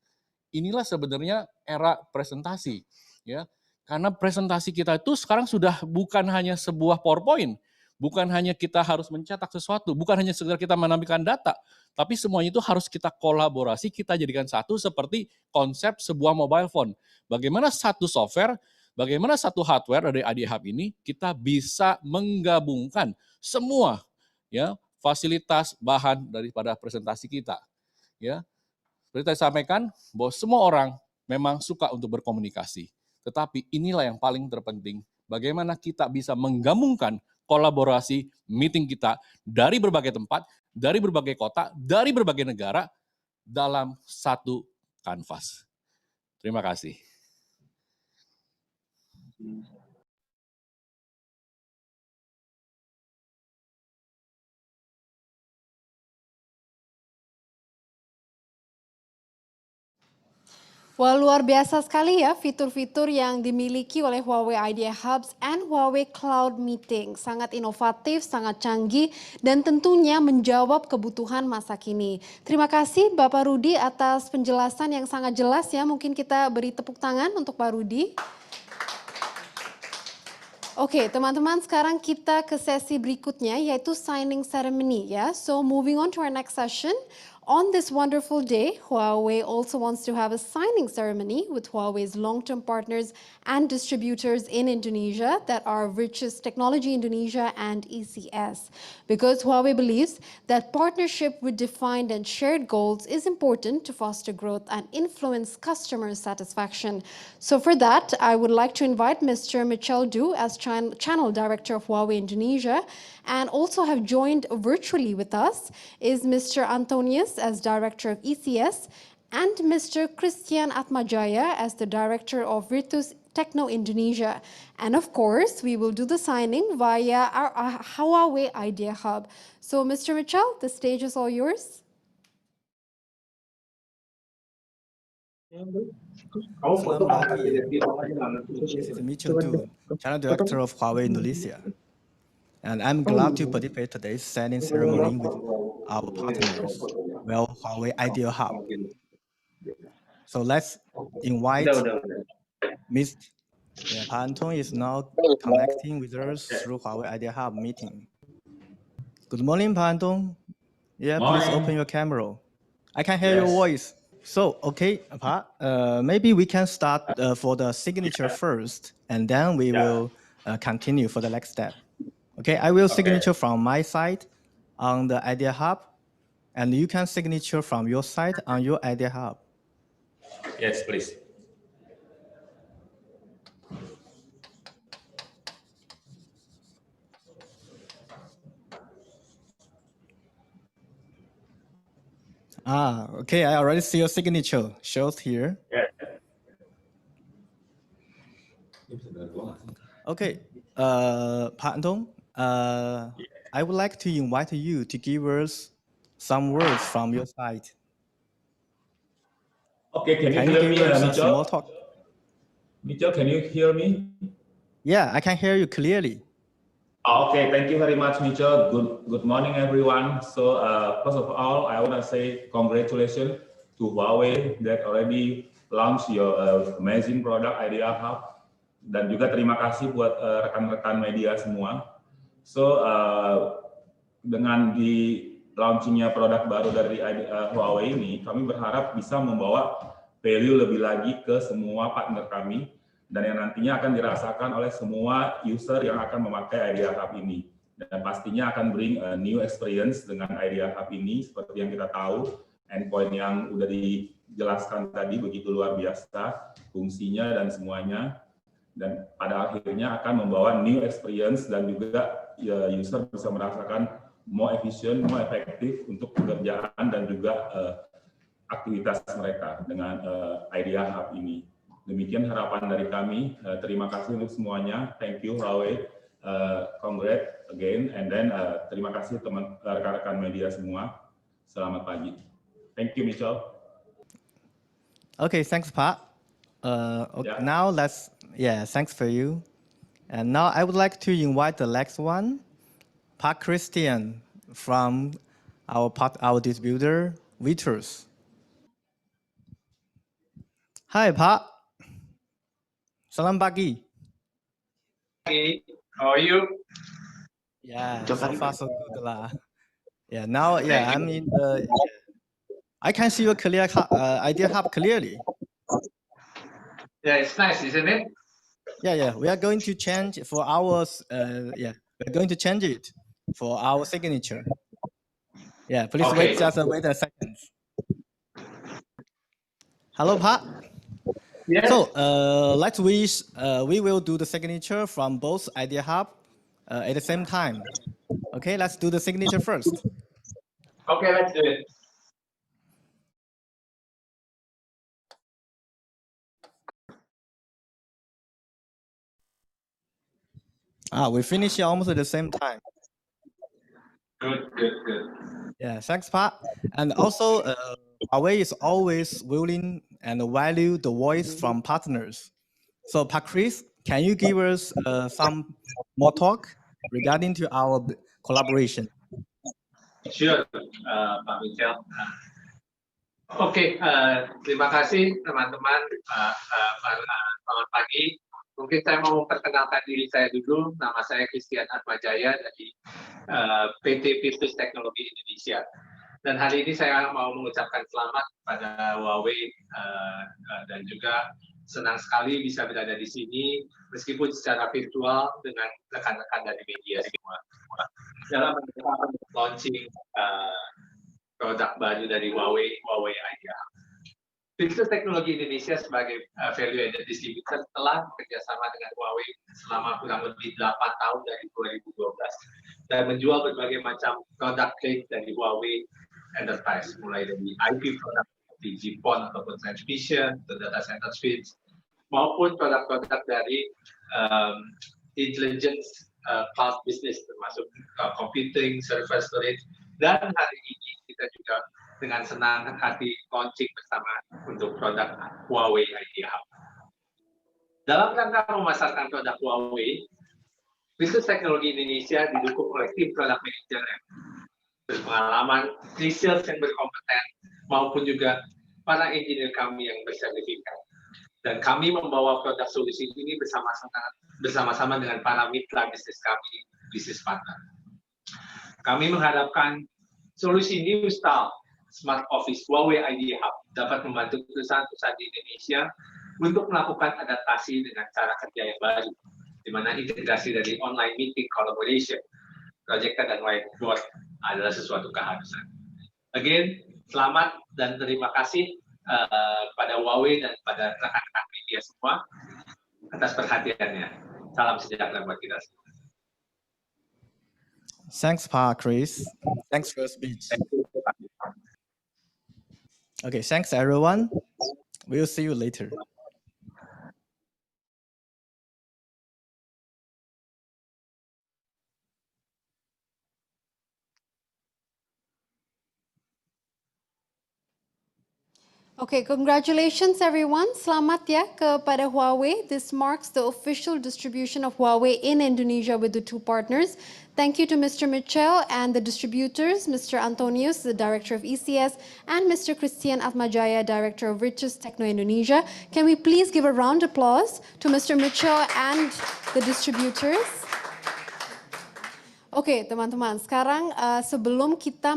Inilah sebenarnya era presentasi, ya. Karena presentasi kita itu sekarang sudah bukan hanya sebuah PowerPoint, bukan hanya kita harus mencetak sesuatu, bukan hanya sekedar kita menampilkan data, tapi semuanya itu harus kita kolaborasi, kita jadikan satu seperti konsep sebuah mobile phone. Bagaimana satu software, bagaimana satu hardware dari ID Hub ini kita bisa menggabungkan semua, ya, fasilitas bahan daripada presentasi kita, ya. Seperti saya sampaikan, bahwa semua orang memang suka untuk berkomunikasi. Tetapi inilah yang paling terpenting, bagaimana kita bisa menggabungkan kolaborasi meeting kita dari berbagai tempat, dari berbagai kota, dari berbagai negara, dalam satu kanvas. Terima kasih. Wah, luar biasa sekali ya fitur-fitur yang dimiliki oleh Huawei Idea Hubs and Huawei Cloud Meeting. Sangat inovatif, sangat canggih, dan tentunya menjawab kebutuhan masa kini. Terima kasih Bapak Rudi atas penjelasan yang sangat jelas ya. Mungkin kita beri tepuk tangan untuk Pak Rudi. Oke, teman-teman, sekarang kita ke sesi berikutnya yaitu signing ceremony ya. So moving on to our next session. On this wonderful day, Huawei also wants to have a signing ceremony with Huawei's long-term partners and distributors in Indonesia that are Virtus Technology Indonesia and ECS. Because Huawei believes that partnership with defined and shared goals is important to foster growth and influence customer satisfaction. So for that, I would like to invite Mr. Michel Du as Channel Director of Huawei Indonesia, and also have joined virtually with us is Mr. Antonius as Director of ECS and Mr. Christian Atmajaya as the Director of Virtus Techno Indonesia. And of course, we will do the signing via our Huawei Idea Hub. So Mr. Michel, the stage is all yours. Selamat pagi. This is Michel Du, Channel Director of Huawei Indonesia. And I'm glad to participate today's signing ceremony with our partners, well, Huawei Idea Hub. So let's invite Ms. Pak Anton is now connecting with us through Huawei Idea Hub meeting. Good morning, Pak Anton. Yeah, please open your camera. I can hear your voice. So, okay, Pa, maybe we can start for the signature first, and then we will continue for the next step. Okay, I will signature from my side on the Idea Hub, and you can signature from your side on your Idea Hub. Yes, please. Okay, I already see your signature shows here. Yeah. Okay, Pak Anton, I would like to invite you to give us some words from your side. Okay, can you hear me, Michel? Talk? Michel, can you hear me? Yeah, I can hear you clearly. Okay, thank you very much, Michel. Good morning, everyone. So first of all, I want to say congratulations to Huawei that already launched your amazing product Idea Hub. Dan juga terima kasih buat rekan-rekan media semua. So dengan di launchingnya produk baru dari Huawei ini, kami berharap bisa membawa value lebih lagi ke semua partner kami, dan yang nantinya akan dirasakan oleh semua user yang akan memakai Idea Hub ini. Dan pastinya akan bring a new experience dengan Idea Hub ini, seperti yang kita tahu, endpoint yang udah dijelaskan tadi begitu luar biasa, fungsinya dan semuanya. Dan pada akhirnya akan membawa new experience dan juga user bisa merasakan more efficient, more efektif untuk pekerjaan dan juga aktivitas mereka dengan Idea Hub ini. Demikian harapan dari kami. Terima kasih untuk semuanya. Thank you Huawei. Congrats again. And then terima kasih teman rekan-rekan media semua. Selamat pagi. Thank you Mitchell. Okay, thanks, Pak. Now thanks for you. And now I would like to invite the next one, Pak Christian from our distributor, Vitrus. Hi, Pak. Salam pagi. Hey, how are you? Yeah, so far so good lah. Yeah, now I'm in the. I can see your Idea Hub clearly. Yeah, it's nice, isn't it? Yeah. We are going to change for ours. We're going to change it for our signature. Yeah, please wait a second. Hello, Pak. Yes. So let's wish we will do the signature from both Idea Hub at the same time. Okay, let's do the signature first. Okay, let's do it. We finish almost at the same time. Good. Yeah, thanks, Pak. And also, Huawei is always willing and value the voice from partners. So, Pak Chris, can you give us some more talk regarding to our collaboration? Sure, Pak Michel. Oke, terima kasih teman-teman. Selamat pagi. Mungkin saya mau memperkenalkan diri saya dulu. Nama saya Christian Atmajaya dari PT Vitrus Teknologi Indonesia. Dan hari ini saya mau mengucapkan selamat kepada Huawei dan juga senang sekali bisa berada di sini meskipun secara virtual dengan rekan-rekan dari media semua. Dalam launching produk baru dari Huawei Idea. Vitrus Teknologi Indonesia sebagai value added distributor telah bekerjasama dengan Huawei selama kurang lebih 8 tahun dari 2012 dan menjual berbagai macam produk klik dari Huawei Enterprise, mulai dari IP produk seperti GPON ataupun transmission, data center switch, maupun produk-produk dari intelligence cloud business termasuk computing, server storage, dan hari ini kita juga dengan senang hati launching bersama untuk produk Huawei Idea Hub. Dalam rangka memasarkan produk Huawei, Vitrus Teknologi Indonesia didukung oleh tim product manager yang berpengalaman, pre-sales yang berkompeten, maupun juga para engineer kami yang bersertifikat. Dan kami membawa produk solusi ini bersama-sama dengan para mitra bisnis kami, bisnis partner. Kami mengharapkan solusi new style Smart Office Huawei Idea Hub dapat membantu perusahaan-perusahaan di Indonesia untuk melakukan adaptasi dengan cara kerja yang baru, di mana integrasi dari online meeting collaboration, projector dan whiteboard adalah sesuatu keharusan. Again, selamat dan terima kasih pada Huawei dan pada rekan-rekan media semua atas perhatiannya. Salam sejahtera buat kita semua. Thanks, Pak Chris. Thanks for your speech. Okay, thanks everyone. We'll see you later. Okay, congratulations everyone. Selamat ya kepada Huawei. This marks the official distribution of Huawei in Indonesia with the two partners. Thank you to Mr. Mitchell and the distributors, Mr. Antonius, the Director of ECS, and Mr. Christian Atmajaya, Director of Vitrus Techno Indonesia. Can we please give a round of applause to Mr. Mitchell and the distributors? Oke, teman-teman, sekarang sebelum kita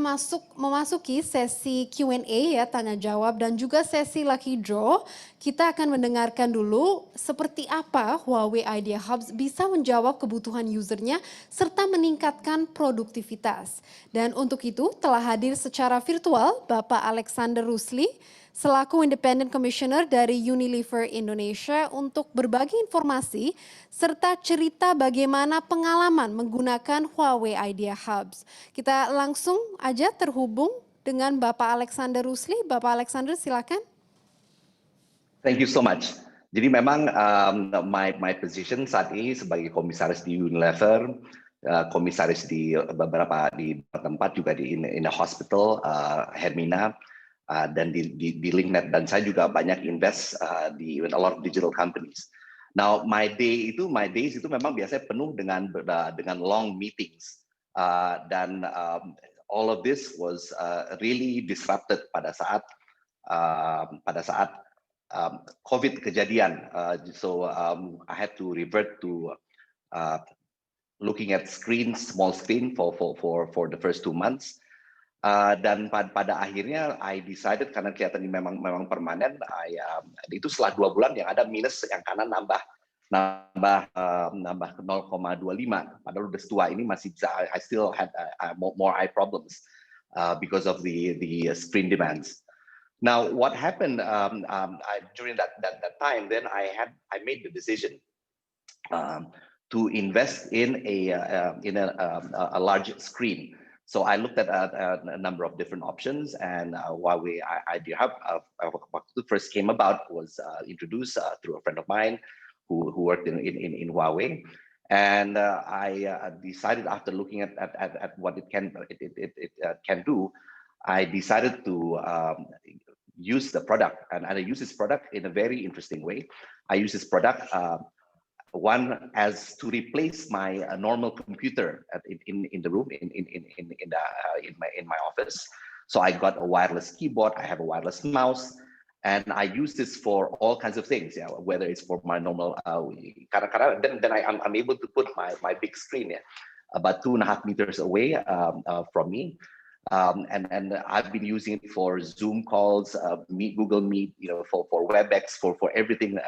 memasuki sesi Q&A ya, tanya jawab dan juga sesi lucky draw, kita akan mendengarkan dulu seperti apa Huawei Idea Hubs bisa menjawab kebutuhan usernya serta meningkatkan produktivitas. Dan untuk itu telah hadir secara virtual Bapak Alexander Rusli selaku Independent Commissioner dari Unilever Indonesia untuk berbagi informasi serta cerita bagaimana pengalaman menggunakan Huawei Idea Hubs. Kita langsung aja terhubung dengan Bapak Alexander Rusli. Bapak Alexander, silakan. Thank you so much. Jadi memang my position saat ini sebagai komisaris di Unilever, komisaris di beberapa di tempat juga di in a hospital, Hermina, dan di LinkNet, dan saya juga banyak invest di a lot of digital companies. Now my days itu memang biasanya penuh dengan long meetings, dan all of this was really disrupted pada saat COVID kejadian. So I had to revert to looking at small screen for the first 2 months. Dan pada akhirnya I decided, karena kelihatan ini memang permanen, itu setelah 2 bulan yang ada minus, yang kanan nambah 0,25. Padahal udah setua ini masih bisa, I still had more eye problems because of the screen demands. Now, what happened during that time? Then I made the decision to invest in a large screen. So I looked at a number of different options, and Huawei Idea Hub, what first came about was introduced through a friend of mine who worked in Huawei, and I decided, after looking at what it can do, I decided to use the product, and I use this product in a very interesting way. I use this product one as to replace my normal computer in the room in my office. So I got a wireless keyboard, I have a wireless mouse, and I use this for all kinds of things. Yeah, whether it's for my normal, then I'm able to put my big screen, about 2.5 meters away from me. And I've been using it for Zoom calls, Google Meet, for WebEx, for everything,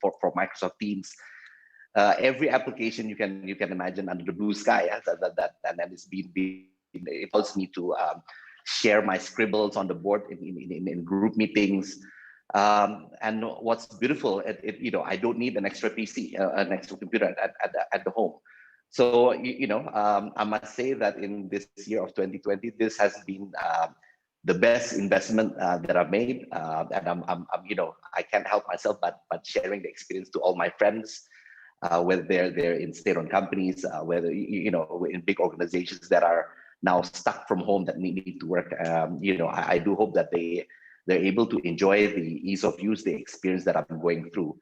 for Microsoft Teams, every application you can imagine under the blue sky. That is it allows me to share my scribbles on the board in group meetings. And what's beautiful, I don't need an extra PC, an extra computer at the home. So, I must say that in this year of 2020, this has been the best investment that I've made, and I can't help myself but sharing the experience to all my friends, whether they're in state-owned companies, whether in big organizations that are now stuck from home that need to work. I do hope that they're able to enjoy the ease of use, the experience that I'm going through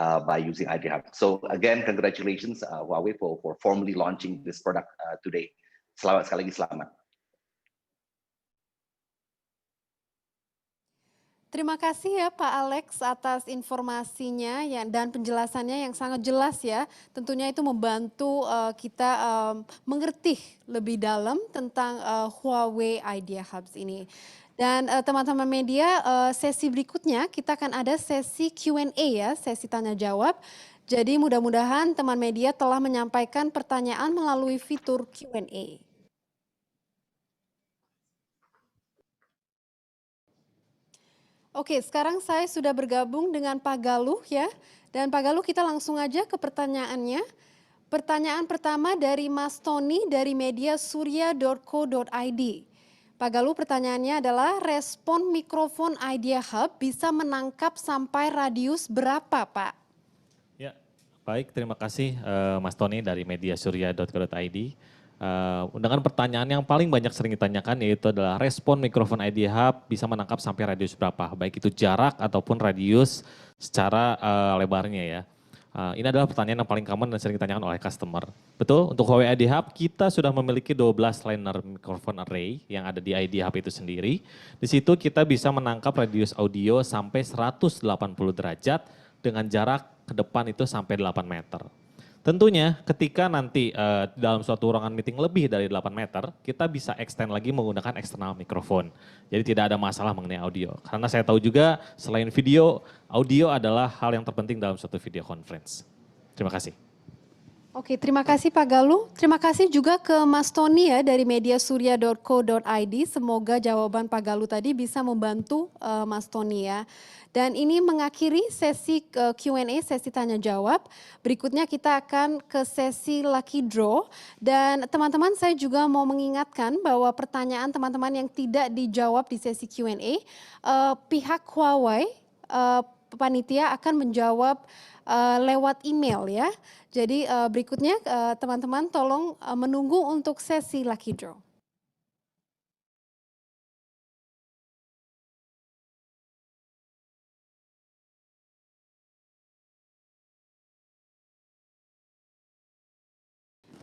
by using Idea Hub. So again, congratulations Huawei for formally launching this product today. Sekali lagi selamat. Terima kasih ya Pak Alex atas informasinya dan penjelasannya yang sangat jelas ya. Tentunya itu membantu kita mengerti lebih dalam tentang Huawei Idea Hubs ini. Dan teman-teman media, sesi berikutnya kita akan ada sesi Q&A ya, sesi tanya jawab. Jadi mudah-mudahan teman media telah menyampaikan pertanyaan melalui fitur Q&A. Oke, sekarang saya sudah bergabung dengan Pak Galuh ya. Dan Pak Galuh, kita langsung aja ke pertanyaannya. Pertanyaan pertama dari Mas Tony dari mediasurya.co.id. Pak Galuh, pertanyaannya adalah respon mikrofon Idea Hub bisa menangkap sampai radius berapa, Pak? Ya, baik, terima kasih Mas Tony dari mediasurya.co.id. Dengan pertanyaan yang paling banyak sering ditanyakan yaitu adalah respon mikrofon Idea Hub bisa menangkap sampai radius berapa, baik itu jarak ataupun radius secara lebarnya ya. Ini adalah pertanyaan yang paling common dan sering ditanyakan oleh customer. Betul, untuk Huawei Idea Hub kita sudah memiliki 12 liner microphone array yang ada di Idea Hub itu sendiri. Di situ kita bisa menangkap radius audio sampai 180 derajat dengan jarak ke depan itu sampai 8 meter. Tentunya ketika nanti dalam suatu ruangan meeting lebih dari 8 meter, kita bisa extend lagi menggunakan external microphone. Jadi tidak ada masalah mengenai audio. Karena saya tahu juga selain video, audio adalah hal yang terpenting dalam suatu video conference. Terima kasih. Oke, terima kasih Pak Galuh. Terima kasih juga ke Mas Tony ya dari mediasurya.co.id. Semoga jawaban Pak Galuh tadi bisa membantu Mas Tony ya. Dan ini mengakhiri sesi Q&A, sesi tanya jawab. Berikutnya kita akan ke sesi lucky draw. Dan teman-teman saya juga mau mengingatkan bahwa pertanyaan teman-teman yang tidak dijawab di sesi Q&A, pihak Huawei panitia akan menjawab lewat email ya. Jadi berikutnya teman-teman tolong menunggu untuk sesi lucky draw.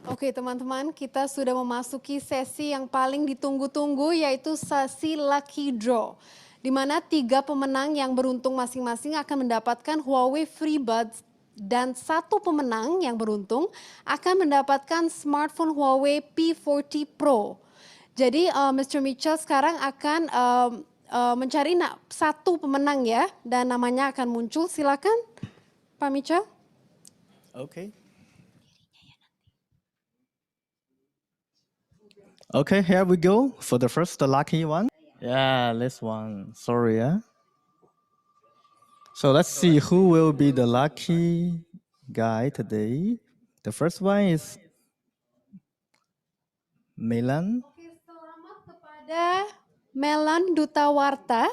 Oke teman-teman, kita sudah memasuki sesi yang paling ditunggu-tunggu yaitu sesi lucky draw. Di mana 3 pemenang yang beruntung masing-masing akan mendapatkan Huawei FreeBuds dan 1 pemenang yang beruntung akan mendapatkan smartphone Huawei P40 Pro. Jadi Mr. Mitchell sekarang akan mencari 1 pemenang ya dan namanya akan muncul. Silakan Pak Mitchell. Okay. Okay, here we go for the first lucky one. Yeah, this one. Sorry, yeah. So let's see who will be the lucky guy today. The first one is Melan. Selamat kepada Melan Dutawarta.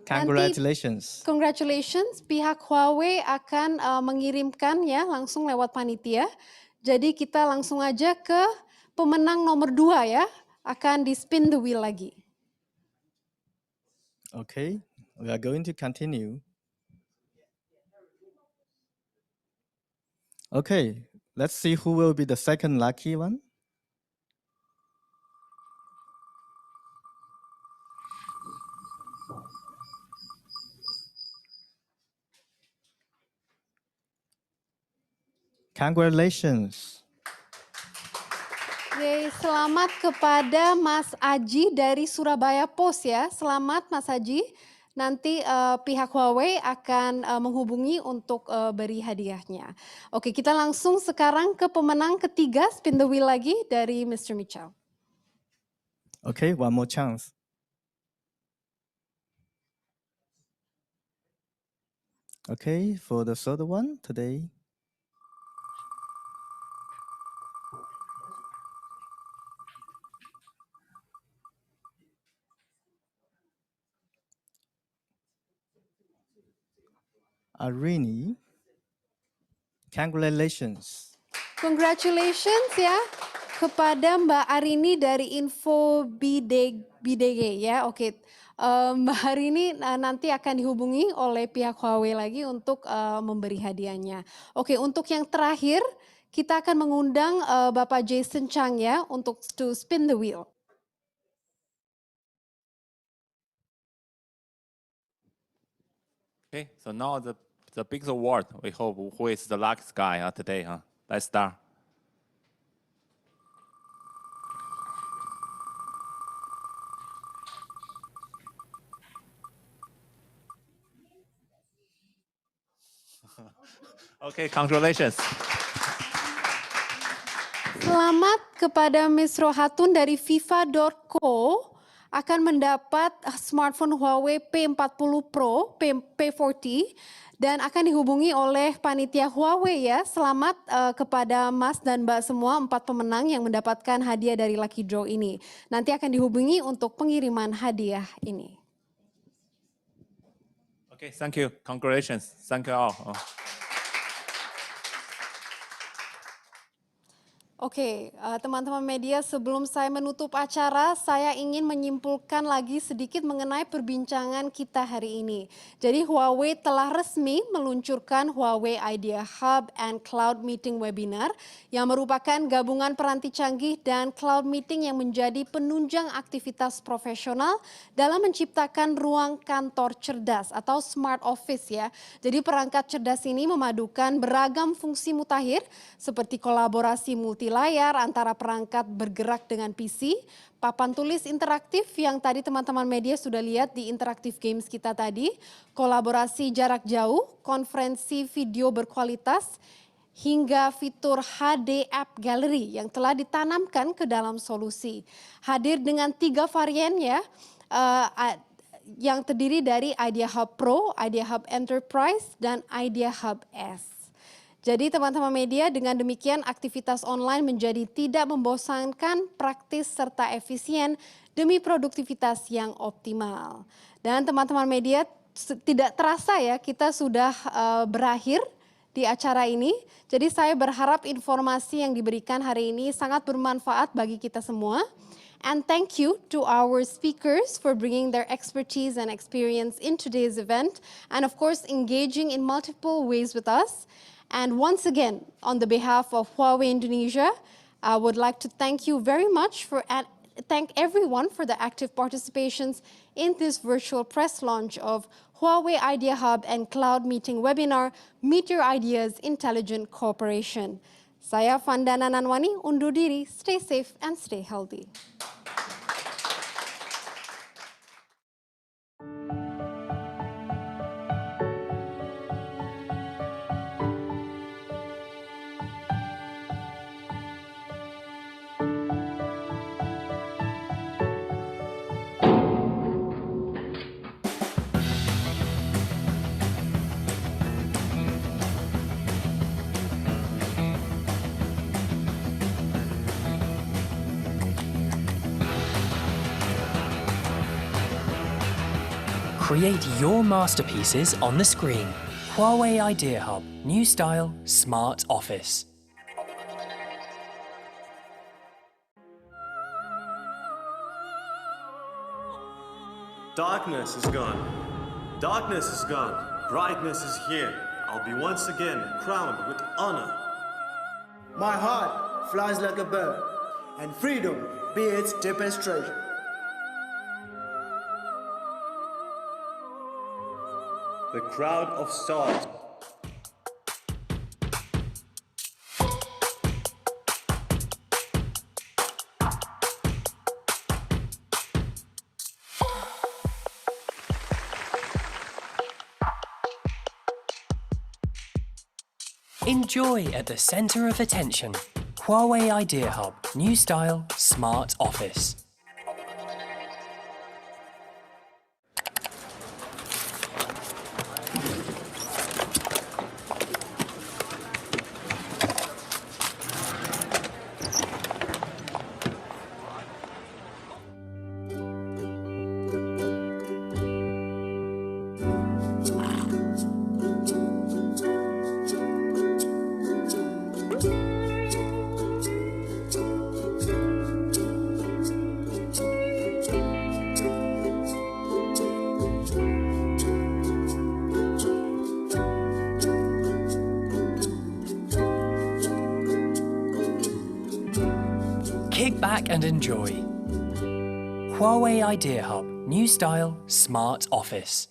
Congratulations. Congratulations, pihak Huawei akan mengirimkan ya langsung lewat panitia. Jadi kita langsung aja ke pemenang nomor 2 ya, akan di spin the wheel lagi. Okay, we are going to continue. Okay, let's see who will be the second lucky one. Congratulations. Yeay, selamat kepada Mas Aji dari Surabaya Post ya. Selamat Mas Aji. Nanti pihak Huawei akan menghubungi untuk beri hadiahnya. Oke, kita langsung sekarang ke pemenang ketiga, spin the wheel lagi dari Mr. Mitchell. Okay, one more chance. Okay, for the third one today. Arini, congratulations. Congratulations ya kepada Mbak Arini dari Info BDG ya. Oke, Mbak Arini nanti akan dihubungi oleh pihak Huawei lagi untuk memberi hadiahnya. Oke, untuk yang terakhir kita akan mengundang Bapak Jason Chang ya untuk to spin the wheel. Okay, so now the big award. We hope who is the luckiest guy today. Let's start. Okay, congratulations. Selamat kepada Miss Rohatun dari FIFA.co akan mendapat smartphone Huawei P40 Pro, P40 dan akan dihubungi oleh panitia Huawei ya. Selamat kepada Mas dan Mbak semua 4 pemenang yang mendapatkan hadiah dari Lucky Draw ini. Nanti akan dihubungi untuk pengiriman hadiah ini. Okay, thank you. Congratulations. Thank you all. Oke, teman-teman media, sebelum saya menutup acara, saya ingin menyimpulkan lagi sedikit mengenai perbincangan kita hari ini. Jadi Huawei telah resmi meluncurkan Huawei Idea Hub and Cloud Meeting Webinar yang merupakan gabungan peranti canggih dan cloud meeting yang menjadi penunjang aktivitas profesional dalam menciptakan ruang kantor cerdas atau smart office ya. Jadi perangkat cerdas ini memadukan beragam fungsi mutakhir seperti kolaborasi layar antara perangkat bergerak dengan PC, papan tulis interaktif yang tadi teman-teman media sudah lihat di Interactive Games kita tadi, kolaborasi jarak jauh, konferensi video berkualitas, hingga fitur HD App Gallery yang telah ditanamkan ke dalam solusi. Hadir dengan 3 varian ya, yang terdiri dari Idea Hub Pro, Idea Hub Enterprise, dan Idea Hub S. Jadi teman-teman media, dengan demikian aktivitas online menjadi tidak membosankan, praktis, serta efisien demi produktivitas yang optimal. Dan teman-teman media, tidak terasa ya kita sudah berakhir di acara ini. Jadi saya berharap informasi yang diberikan hari ini sangat bermanfaat bagi kita semua. And thank you to our speakers for bringing their expertise and experience in today's event, and of course engaging in multiple ways with us. And once again, on the behalf of Huawei Indonesia, I would like to thank you very much thank everyone for the active participations in this virtual press launch of Huawei Idea Hub and Cloud Meeting webinar, Meet Your Ideas Intelligent Cooperation. Saya Vandana Nanwani undur diri, stay safe and stay healthy. Create your masterpieces on the screen. Huawei Idea Hub, new style, smart office. Darkness is gone. Darkness is gone. Brightness is here. I'll be once again crowned with honor. My heart flies like a bird, and freedom be its deepest treasure. The crowd of stars. Enjoy at the center of attention. Huawei Idea Hub, new style, smart office. Kick back and enjoy. Huawei Idea Hub, new style, smart office.